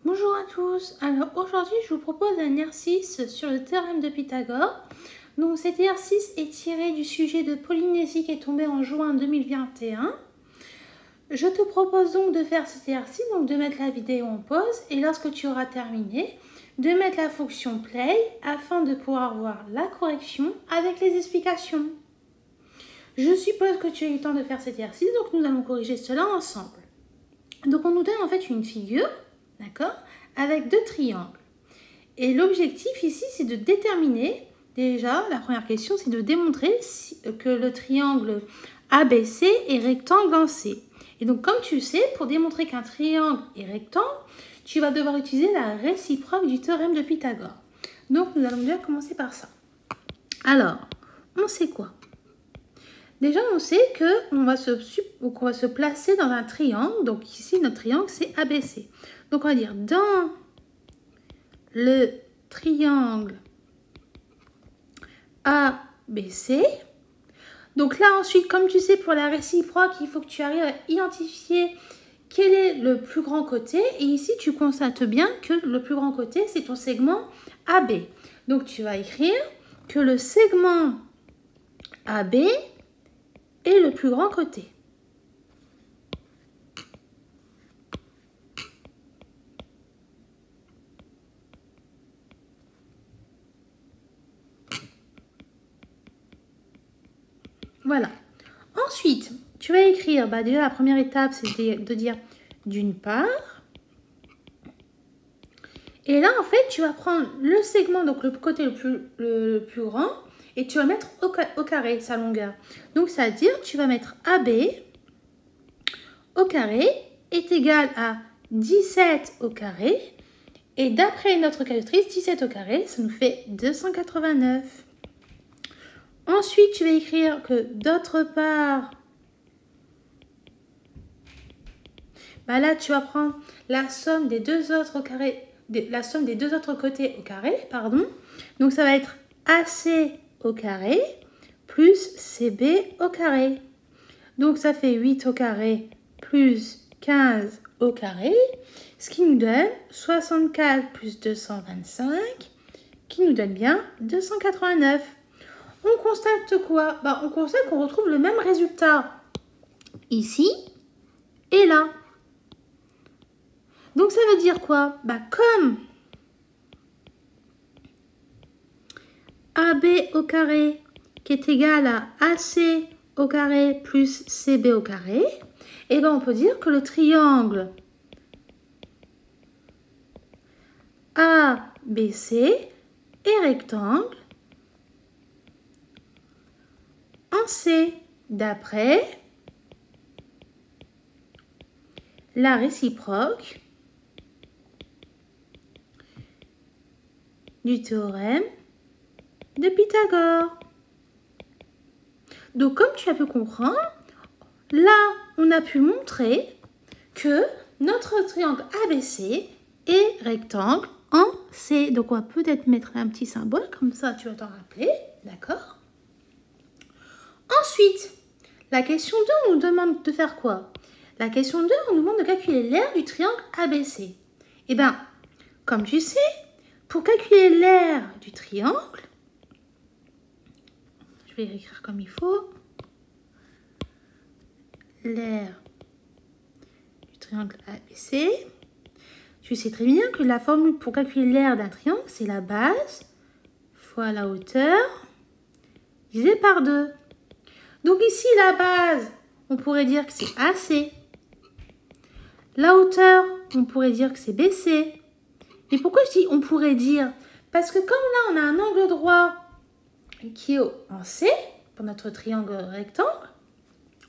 Bonjour à tous, alors aujourd'hui je vous propose un exercice sur le théorème de Pythagore. Donc cet exercice est tiré du sujet de Polynésie qui est tombé en juin 2021. Je te propose donc de faire cet exercice, donc de mettre la vidéo en pause et lorsque tu auras terminé, de mettre la fonction play afin de pouvoir voir la correction avec les explications. Je suppose que tu as eu le temps de faire cet exercice, donc nous allons corriger cela ensemble. Donc on nous donne en fait une figure, d'accord, avec deux triangles. Et l'objectif ici, c'est de déterminer, déjà, la première question, c'est de démontrer que le triangle ABC est rectangle en C. Et donc, comme tu sais, pour démontrer qu'un triangle est rectangle, tu vas devoir utiliser la réciproque du théorème de Pythagore. Donc, nous allons déjà commencer par ça. Alors, on sait quoi? Déjà, on sait qu'on va se placer dans un triangle. Donc ici, notre triangle, c'est ABC. Donc, on va dire dans le triangle ABC. Donc là, ensuite, comme tu sais, pour la réciproque, il faut que tu arrives à identifier quel est le plus grand côté. Et ici, tu constates bien que le plus grand côté, c'est ton segment AB. Donc, tu vas écrire que le segment AB est le plus grand côté. Voilà. Ensuite, tu vas écrire, déjà la première étape, c'est de dire d'une part. Et là, en fait, tu vas prendre le segment, donc le côté le plus grand, et tu vas le mettre au carré, sa longueur. Donc, c'est-à-dire, tu vas mettre AB au carré est égal à 17 au carré. Et d'après notre calculatrice, 17 au carré, ça nous fait 289. Ensuite, tu vas écrire que d'autre part, là, tu vas prendre la somme des deux autres côtés au carré, pardon. Donc, ça va être AC au carré plus CB au carré. Donc, ça fait 8 au carré plus 15 au carré, ce qui nous donne 64 plus 225, qui nous donne bien 289. On constate quoi? On constate qu'on retrouve le même résultat ici et là. Donc, ça veut dire quoi? Comme AB au carré qui est égal à AC au carré plus CB au carré, et on peut dire que le triangle ABC est rectangle en C, d'après la réciproque du théorème de Pythagore. Donc, comme tu as pu comprendre, là, on a pu montrer que notre triangle ABC est rectangle en C. Donc, on va peut-être mettre un petit symbole, comme ça, tu vas t'en rappeler, d'accord? Ensuite, la question 2, on nous demande de faire quoi? La question 2, on nous demande de calculer l'aire du triangle ABC. Eh bien, comme tu sais, pour calculer l'aire du triangle, je vais écrire comme il faut, l'aire du triangle ABC, tu sais très bien que la formule pour calculer l'aire d'un triangle, c'est la base fois la hauteur divisé par 2. Donc ici, la base, on pourrait dire que c'est AC. La hauteur, on pourrait dire que c'est BC. Et pourquoi je dis on pourrait dire? Parce que comme là, on a un angle droit qui est en C, pour notre triangle rectangle,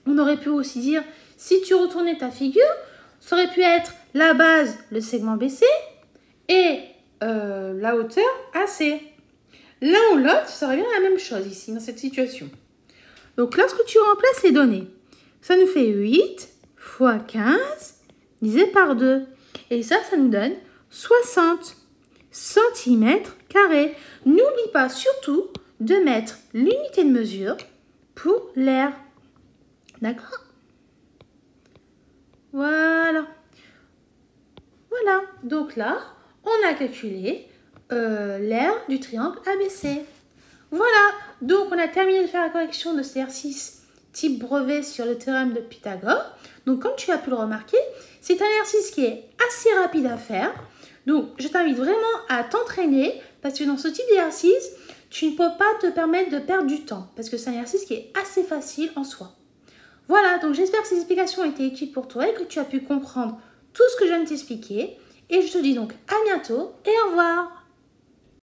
on aurait pu aussi dire, si tu retournais ta figure, ça aurait pu être la base, le segment BC, et la hauteur AC. L'un ou l'autre serait bien la même chose ici, dans cette situation. Donc, lorsque tu remplaces les données, ça nous fait 8 fois 15 divisé par 2. Et ça nous donne 60 cm². N'oublie pas surtout de mettre l'unité de mesure pour l'aire. D'accord? Voilà. Voilà, donc là, on a calculé l'aire du triangle ABC. Voilà, donc on a terminé de faire la correction de cet exercice type brevet sur le théorème de Pythagore. Donc comme tu as pu le remarquer, c'est un exercice qui est assez rapide à faire. Donc je t'invite vraiment à t'entraîner parce que dans ce type d'exercice, tu ne peux pas te permettre de perdre du temps parce que c'est un exercice qui est assez facile en soi. Voilà, donc j'espère que ces explications ont été utiles pour toi et que tu as pu comprendre tout ce que je viens de t'expliquer. Et je te dis donc à bientôt et au revoir.